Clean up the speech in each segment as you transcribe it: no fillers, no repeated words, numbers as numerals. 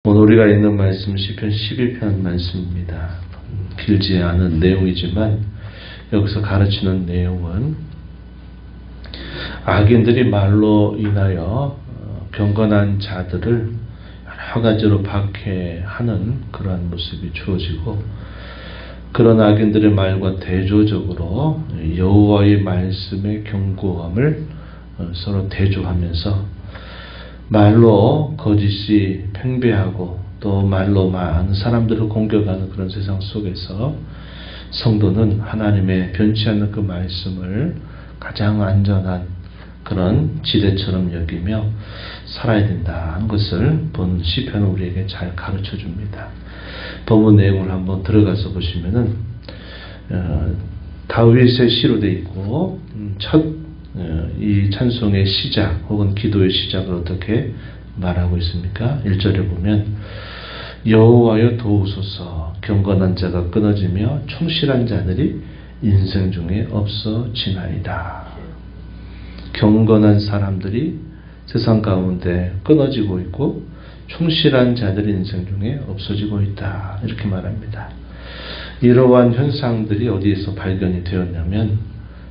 오늘 우리가 읽는 말씀 시편 12편 말씀입니다. 길지 않은 내용이지만 여기서 가르치는 내용은 악인들이 말로 인하여 경건한 자들을 여러 가지로 박해하는 그러한 모습이 주어지고, 그런 악인들의 말과 대조적으로 여호와의 말씀의 견고함을 서로 대조하면서 말로 거짓이 팽배하고 또 말로 많은 사람들을 공격하는 그런 세상 속에서 성도는 하나님의 변치 않는 그 말씀을 가장 안전한 그런 지대처럼 여기며 살아야 된다는 것을 본 시편은 우리에게 잘 가르쳐 줍니다. 본문 내용을 한번 들어가서 보시면은 다윗의 시로 되어 있고, 이 찬송의 시작 혹은 기도의 시작을 어떻게 말하고 있습니까? 1절에 보면 여호와여 도우소서, 경건한 자가 끊어지며 충실한 자들이 인생 중에 없어지나이다. 경건한 사람들이 세상 가운데 끊어지고 있고 충실한 자들이 인생 중에 없어지고 있다, 이렇게 말합니다. 이러한 현상들이 어디에서 발견이 되었냐면,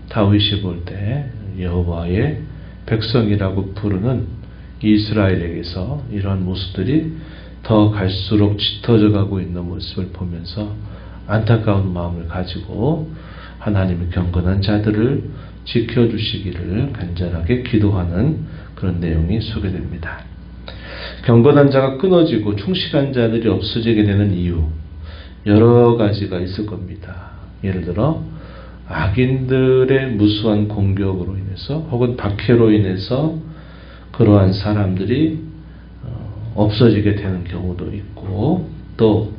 다윗이 볼 때 여호와의 백성이라고 부르는 이스라엘에게서 이러한 모습들이 더 갈수록 짙어져 가고 있는 모습을 보면서 안타까운 마음을 가지고 하나님의 경건한 자들을 지켜주시기를 간절하게 기도하는 그런 내용이 소개됩니다. 경건한 자가 끊어지고 충실한 자들이 없어지게 되는 이유, 여러 가지가 있을 겁니다. 예를 들어 악인들의 무수한 공격으로 인해서 혹은 박해로 인해서 그러한 사람들이 없어지게 되는 경우도 있고, 또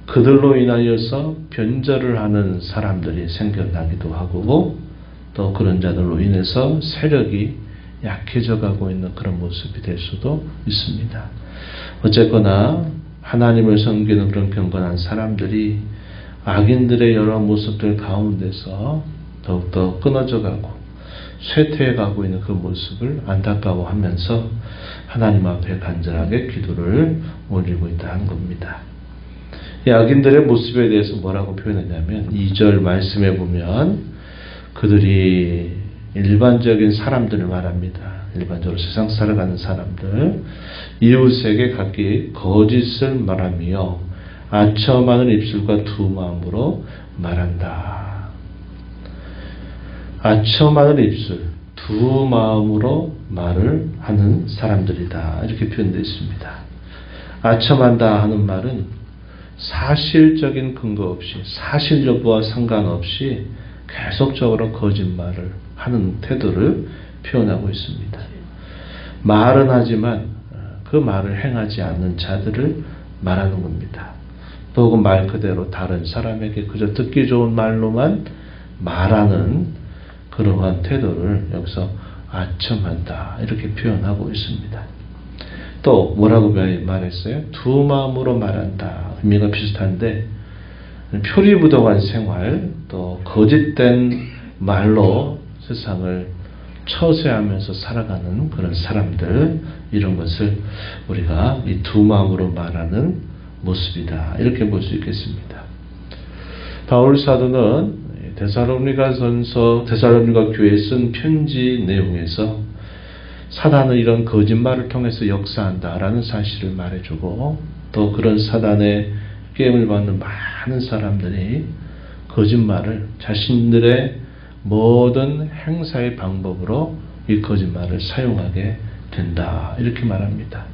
그들로 인하여서 변절을 하는 사람들이 생겨나기도 하고, 또 그런 자들로 인해서 세력이 약해져 가고 있는 그런 모습이 될 수도 있습니다. 어쨌거나 하나님을 섬기는 그런 경건한 사람들이 악인들의 여러 모습들 가운데서 더욱더 끊어져 가고 쇠퇴해 가고 있는 그 모습을 안타까워하면서 하나님 앞에 간절하게 기도를 올리고 있다는 겁니다. 이 악인들의 모습에 대해서 뭐라고 표현했냐면, 2절 말씀에 보면 그들이 일반적인 사람들을 말합니다. 일반적으로 세상 살아가는 사람들, 이웃에게 각기 거짓을 말하며 아첨하는 입술과 두 마음으로 말한다. 아첨하는 입술, 두 마음으로 말을 하는 사람들이다, 이렇게 표현되어 있습니다. 아첨한다 하는 말은 사실적인 근거 없이, 사실 여부와 상관없이 계속적으로 거짓말을 하는 태도를 표현하고 있습니다. 말은 하지만 그 말을 행하지 않는 자들을 말하는 겁니다. 또 그 말 그대로 다른 사람에게 그저 듣기 좋은 말로만 말하는 그러한 태도를 여기서 아첨한다, 이렇게 표현하고 있습니다. 또 뭐라고 말했어요? 두 마음으로 말한다. 의미가 비슷한데, 표리부동한 생활, 또 거짓된 말로 세상을 처세하면서 살아가는 그런 사람들, 이런 것을 우리가 이 두 마음으로 말하는 모습이다, 이렇게 볼 수 있겠습니다. 바울 사도는 데살로니가 교회에 쓴 편지 내용에서 사단은 이런 거짓말을 통해서 역사한다라는 사실을 말해주고, 또 그런 사단의 게임을 받는 많은 사람들이 거짓말을 자신들의 모든 행사의 방법으로 이 거짓말을 사용하게 된다, 이렇게 말합니다.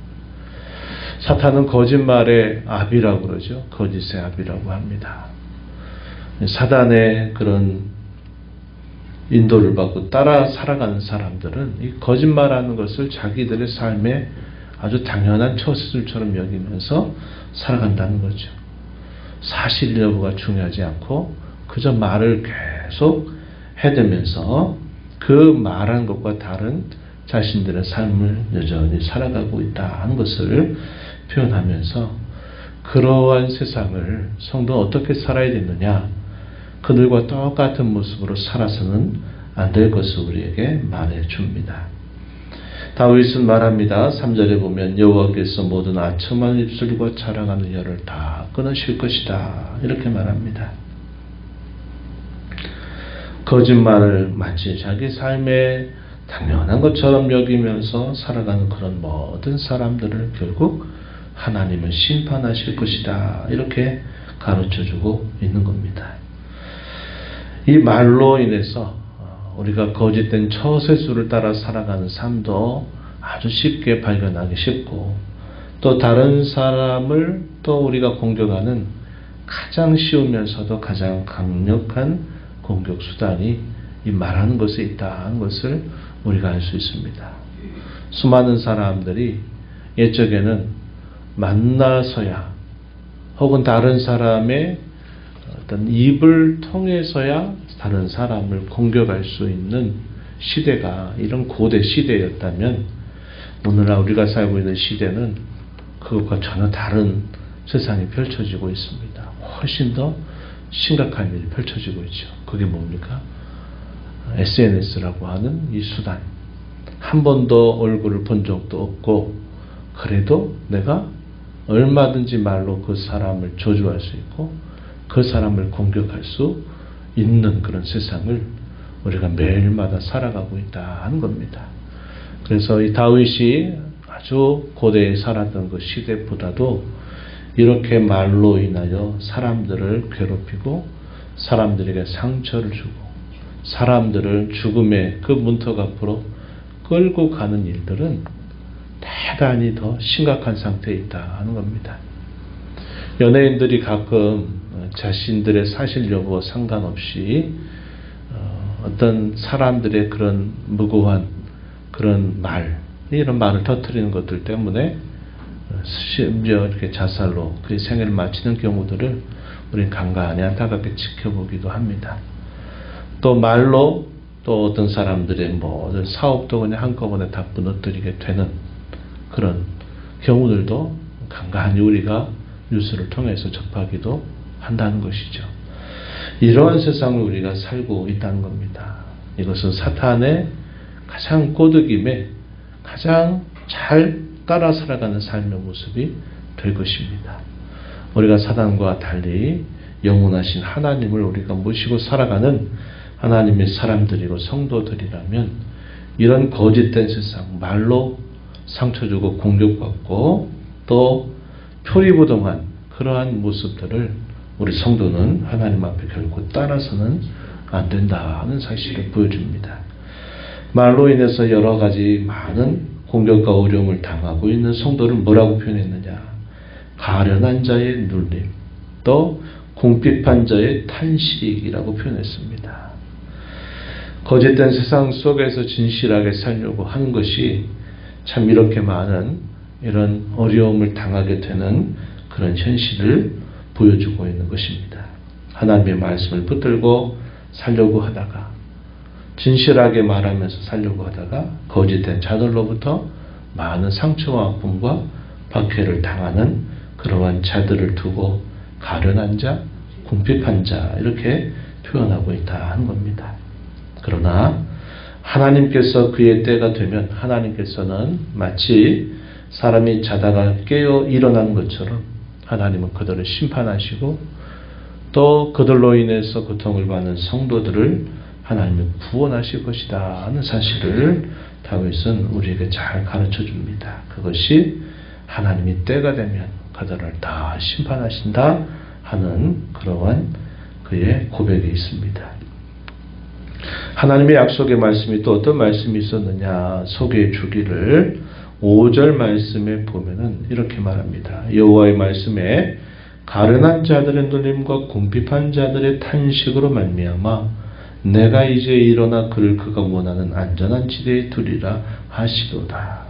사탄은 거짓말의 아비라고 그러죠. 거짓의 아비라고 합니다. 사단의 그런 인도를 받고 따라 살아가는 사람들은 이 거짓말하는 것을 자기들의 삶에 아주 당연한 처세술처럼 여기면서 살아간다는 거죠. 사실 여부가 중요하지 않고 그저 말을 계속 해대면서 그 말한 것과 다른 자신들의 삶을 여전히 살아가고 있다는 것을 표현하면서, 그러한 세상을 성도는 어떻게 살아야 되느냐, 그들과 똑같은 모습으로 살아서는 안 될 것을 우리에게 말해 줍니다. 다윗은 말합니다. 3절에 보면 여호와께서 모든 아첨한 입술과 자랑하는 혀를 다 끊으실 것이다. 이렇게 말합니다. 거짓말을 마치 자기 삶에 당연한 것처럼 여기면서 살아가는 그런 모든 사람들을 결국 하나님은 심판하실 것이다. 이렇게 가르쳐주고 있는 겁니다. 이 말로 인해서 우리가 거짓된 처세술을 따라 살아가는 삶도 아주 쉽게 발견하기 쉽고, 또 다른 사람을 또 우리가 공격하는 가장 쉬우면서도 가장 강력한 공격 수단이 이 말하는 것에 있다는 것을 우리가 알 수 있습니다. 수많은 사람들이 옛적에는 만나서야 혹은 다른 사람의 어떤 입을 통해서야 다른 사람을 공격할 수 있는 시대가 이런 고대 시대였다면, 오늘날 우리가 살고 있는 시대는 그것과 전혀 다른 세상이 펼쳐지고 있습니다. 훨씬 더 심각한 일이 펼쳐지고 있죠. 그게 뭡니까? SNS라고 하는 이 수단. 한 번도 얼굴을 본 적도 없고, 그래도 내가 얼마든지 말로 그 사람을 저주할 수 있고 그 사람을 공격할 수 있는 그런 세상을 우리가 매일마다 살아가고 있다 하는 겁니다. 그래서 이 다윗이 아주 고대에 살았던 그 시대보다도 이렇게 말로 인하여 사람들을 괴롭히고 사람들에게 상처를 주고 사람들을 죽음의 그 문턱 앞으로 끌고 가는 일들은 대단히 더 심각한 상태에 있다 하는 겁니다. 연예인들이 가끔 자신들의 사실 여부와 상관없이 어떤 사람들의 그런 무고한 그런 말, 이런 말을 터뜨리는 것들 때문에 심지어 이렇게 자살로 그의 생애를 마치는 경우들을 우리는 간간히 안타깝게 지켜보기도 합니다. 또 말로 또 어떤 사람들의 모든 사업도 그냥 한꺼번에 다 무너뜨리게 되는 그런 경우들도 간간히 우리가 뉴스를 통해서 접하기도 한다는 것이죠. 이러한 세상을 우리가 살고 있다는 겁니다. 이것은 사탄의 가장 꼬드김에 가장 잘 따라 살아가는 삶의 모습이 될 것입니다. 우리가 사탄과 달리 영원하신 하나님을 우리가 모시고 살아가는 하나님의 사람들이고 성도들이라면 이런 거짓된 세상, 말로 상처 주고 공격받고 또 표리부동한 그러한 모습들을 우리 성도는 하나님 앞에 결코 따라서는 안 된다는 사실을 보여줍니다. 말로 인해서 여러 가지 많은 공격과 어려움을 당하고 있는 성도를 뭐라고 표현했느냐? 가련한 자의 눌림, 또 궁핍한 자의 탄식이라고 표현했습니다. 거짓된 세상 속에서 진실하게 살려고 하는 것이 참 이렇게 많은 이런 어려움을 당하게 되는 그런 현실을 보여주고 있는 것입니다. 하나님의 말씀을 붙들고 살려고 하다가 진실하게 말하면서 살려고 하다가 거짓된 자들로부터 많은 상처와 아픔과 박해를 당하는 그러한 자들을 두고 가련한 자, 궁핍한 자 이렇게 표현하고 있다 하는 겁니다. 그러나 하나님께서 그의 때가 되면 하나님께서는 마치 사람이 자다가 깨어 일어난 것처럼 하나님은 그들을 심판하시고 또 그들로 인해서 고통을 받는 성도들을 하나님이 구원하실 것이다 하는 사실을 다윗은 우리에게 잘 가르쳐 줍니다. 그것이 하나님이 때가 되면 그들을 다 심판하신다 하는 그러한 그의 고백이 있습니다. 하나님의 약속의 말씀이 또 어떤 말씀이 있었느냐 소개해 주기를 5절 말씀에 보면은 이렇게 말합니다. 여호와의 말씀에 가련한 자들의 눌림과 궁핍한 자들의 탄식으로 말미암아 내가 이제 일어나 그를 그가 원하는 안전한 지대에 두리라 하시도다.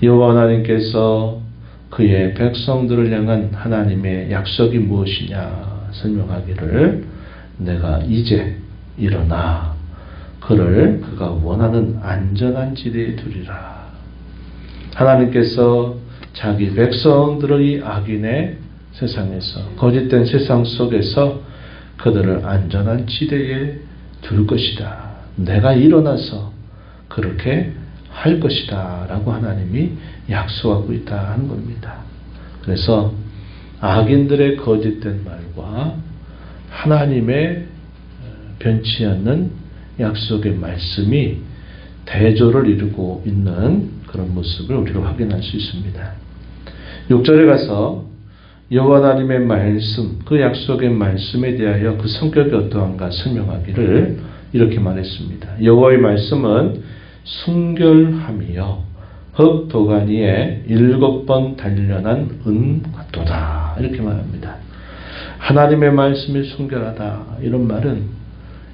여호와 하나님께서 그의 백성들을 향한 하나님의 약속이 무엇이냐 설명하기를 내가 이제 일어나 그를 그가 원하는 안전한 지대에 두리라. 하나님께서 자기 백성들을 이 악인의 세상에서 거짓된 세상 속에서 그들을 안전한 지대에 둘 것이다. 내가 일어나서 그렇게 할 것이다 라고 하나님이 약속하고 있다 하는 겁니다. 그래서 악인들의 거짓된 말과 하나님의 변치 않는 약속의 말씀이 대조를 이루고 있는 그런 모습을 우리가 확인할 수 있습니다. 6절에 가서 여호와 하나님의 말씀, 그 약속의 말씀에 대하여 그 성격이 어떠한가 설명하기를 이렇게 말했습니다. 여호와의 말씀은 순결함이요 흙도가니에 7번 단련한 은 같도다 이렇게 말합니다. 하나님의 말씀이 순결하다 이런 말은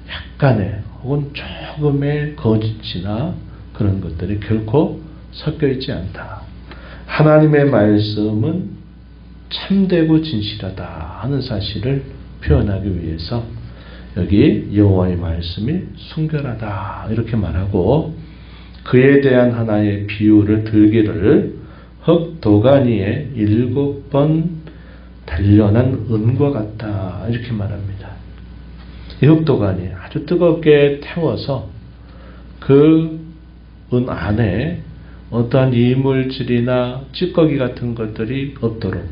약간의 혹은 조금의 거짓이나 그런 것들이 결코 섞여 있지 않다. 하나님의 말씀은 참되고 진실하다 하는 사실을 표현하기 위해서 여기 여호와의 말씀이 순결하다 이렇게 말하고 그에 대한 하나의 비유를 들기를 흙도가니에 7번 단련한 은과 같다 이렇게 말합니다. 이 흙도가니 아주 뜨겁게 태워서 그 은 안에 어떠한 이물질이나 찌꺼기 같은 것들이 없도록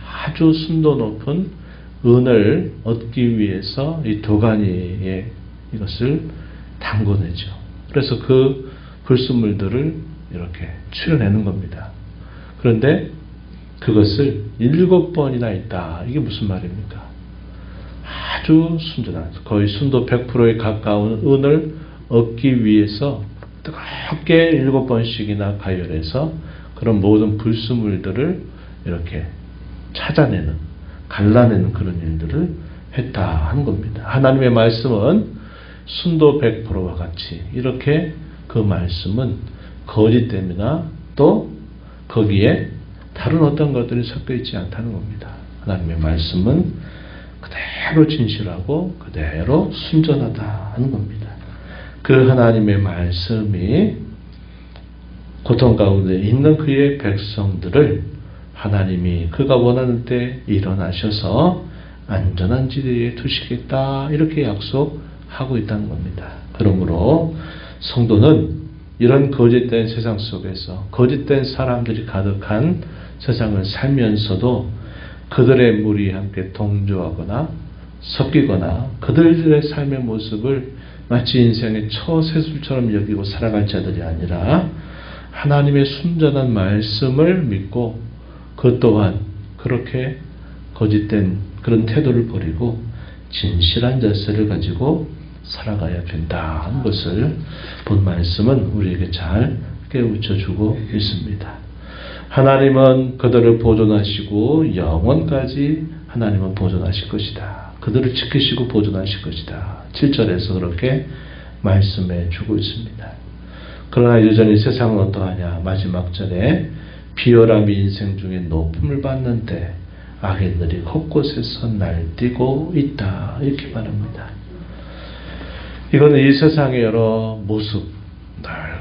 아주 순도 높은 은을 얻기 위해서 이 도가니에 이것을 담궈내죠. 그래서 그 불순물들을 이렇게 추려내는 겁니다. 그런데 그것을 7번이나 있다. 이게 무슨 말입니까? 아주 순전한 거의 순도 100%에 가까운 은을 얻기 위해서 뜨겁게 7번씩이나 가열해서 그런 모든 불순물들을 이렇게 찾아내는 갈라내는 그런 일들을 했다 하는 겁니다. 하나님의 말씀은 순도 100%와 같이 이렇게 그 말씀은 거짓됨이나 또 거기에 다른 어떤 것들이 섞여 있지 않다는 겁니다. 하나님의 말씀은 그대로 진실하고 그대로 순전하다 하는 겁니다. 그 하나님의 말씀이 고통 가운데 있는 그의 백성들을 하나님이 그가 원하는 때 일어나셔서 안전한 지대에 두시겠다 이렇게 약속하고 있다는 겁니다. 그러므로 성도는 이런 거짓된 세상 속에서 거짓된 사람들이 가득한 세상을 살면서도 그들의 무리에 함께 동조하거나 섞이거나 그들의 삶의 모습을 마치 인생의 처세술처럼 여기고 살아갈 자들이 아니라 하나님의 순전한 말씀을 믿고 그 또한 그렇게 거짓된 그런 태도를 버리고 진실한 자세를 가지고 살아가야 된다 하는 것을 본 말씀은 우리에게 잘 깨우쳐 주고 있습니다. 하나님은 그들을 보존하시고 영원까지 하나님은 보존하실 것이다. 그들을 지키시고 보존하실 것이다. 7절에서 그렇게 말씀해 주고 있습니다. 그러나 여전히 세상은 어떠하냐? 마지막 절에 비열함이 인생 중에 높음을 받는데 악인들이 헛곳에서 날뛰고 있다. 이렇게 말합니다. 이거는 이 세상의 여러 모습,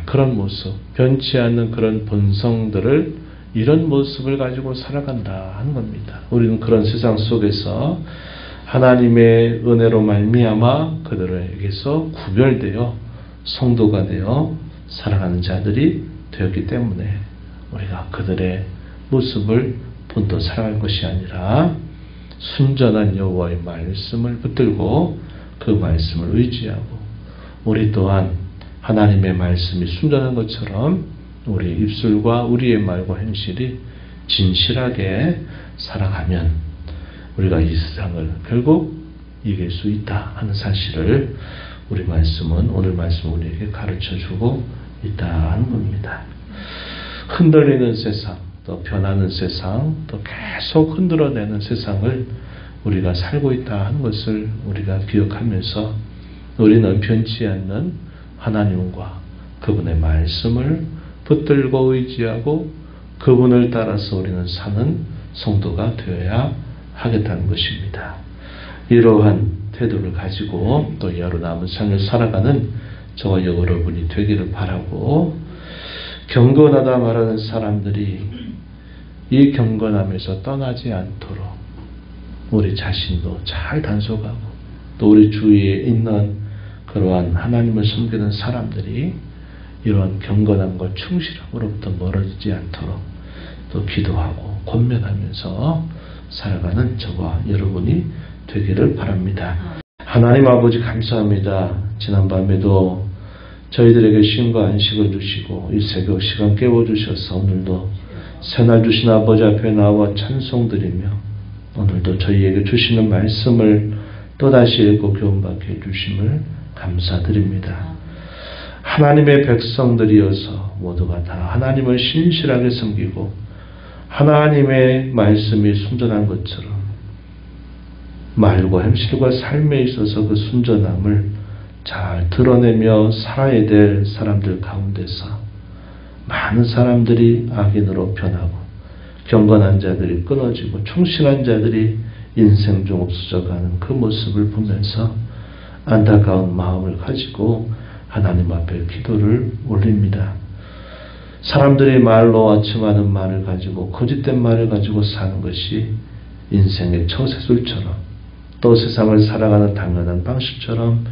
그런 모습, 변치 않는 그런 본성들을 이런 모습을 가지고 살아간다 하는 겁니다. 우리는 그런 세상 속에서 하나님의 은혜로 말미암아 그들에게서 구별되어 성도가 되어 살아가는 자들이 되었기 때문에 우리가 그들의 모습을 본떠 살아갈 것이 아니라 순전한 여호와의 말씀을 붙들고 그 말씀을 의지하고 우리 또한 하나님의 말씀이 순전한 것처럼 우리 입술과 우리의 말과 행실이 진실하게 살아가면 우리가 이 세상을 결국 이길 수 있다 하는 사실을 우리 말씀은 오늘 말씀 우리에게 가르쳐주고 있다 하는 겁니다. 흔들리는 세상, 또 변하는 세상, 또 계속 흔들어내는 세상을 우리가 살고 있다 하는 것을 우리가 기억하면서 우리는 변치 않는 하나님과 그분의 말씀을 붙들고 의지하고 그분을 따라서 우리는 사는 성도가 되어야 하겠다는 것입니다. 이러한 태도를 가지고 또 여러 남은 삶을 살아가는 저와 여러분이 되기를 바라고 경건하다 말하는 사람들이 이 경건함에서 떠나지 않도록 우리 자신도 잘 단속하고 또 우리 주위에 있는 그러한 하나님을 섬기는 사람들이 이러한 경건함과 충실함으로부터 멀어지지 않도록 또 기도하고 권면하면서 살아가는 저와 여러분이 되기를 바랍니다. 하나님 아버지 감사합니다. 지난밤에도 저희들에게 쉼과 안식을 주시고 이 새벽 시간 깨워주셔서 오늘도 새날 주신 아버지 앞에 나와 찬송드리며 오늘도 저희에게 주시는 말씀을 또다시 읽고 교훈받게 해주심을 감사드립니다. 하나님의 백성들이어서 모두가 다 하나님을 신실하게 섬기고 하나님의 말씀이 순전한 것처럼 말과 행실과 삶에 있어서 그 순전함을 잘 드러내며 살아야 될 사람들 가운데서 많은 사람들이 악인으로 변하고 경건한 자들이 끊어지고 충실한 자들이 인생 중 없어져가는 그 모습을 보면서 안타까운 마음을 가지고 하나님 앞에 기도를 올립니다. 사람들이 말로 아첨하는 말을 가지고 거짓된 말을 가지고 사는 것이 인생의 처세술처럼 또 세상을 살아가는 당연한 방식처럼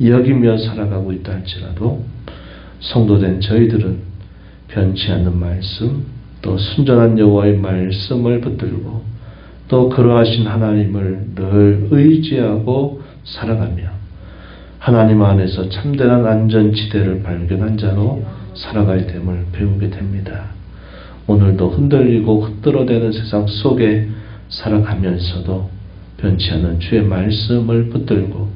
여기며 살아가고 있다 할지라도 성도된 저희들은 변치 않는 말씀 또 순전한 여호와의 말씀을 붙들고 또 그러하신 하나님을 늘 의지하고 살아가며 하나님 안에서 참되는 안전지대를 발견한 자로 살아가야 됨을 배우게 됩니다. 오늘도 흔들리고 흩어대는 세상 속에 살아가면서도 변치 않는 주의 말씀을 붙들고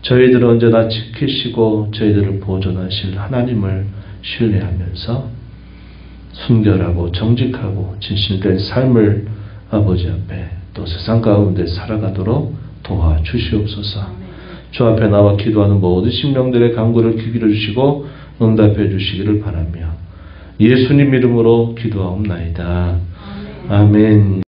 저희들을 언제나 지키시고 저희들을 보존하실 하나님을 신뢰하면서 순결하고 정직하고 진실된 삶을 아버지 앞에 또 세상 가운데 살아가도록 도와주시옵소서. 주 앞에 나와 기도하는 모든 심령들의 간구를 귀 기울여 주시고 응답해 주시기를 바라며 예수님 이름으로 기도하옵나이다. 아멘.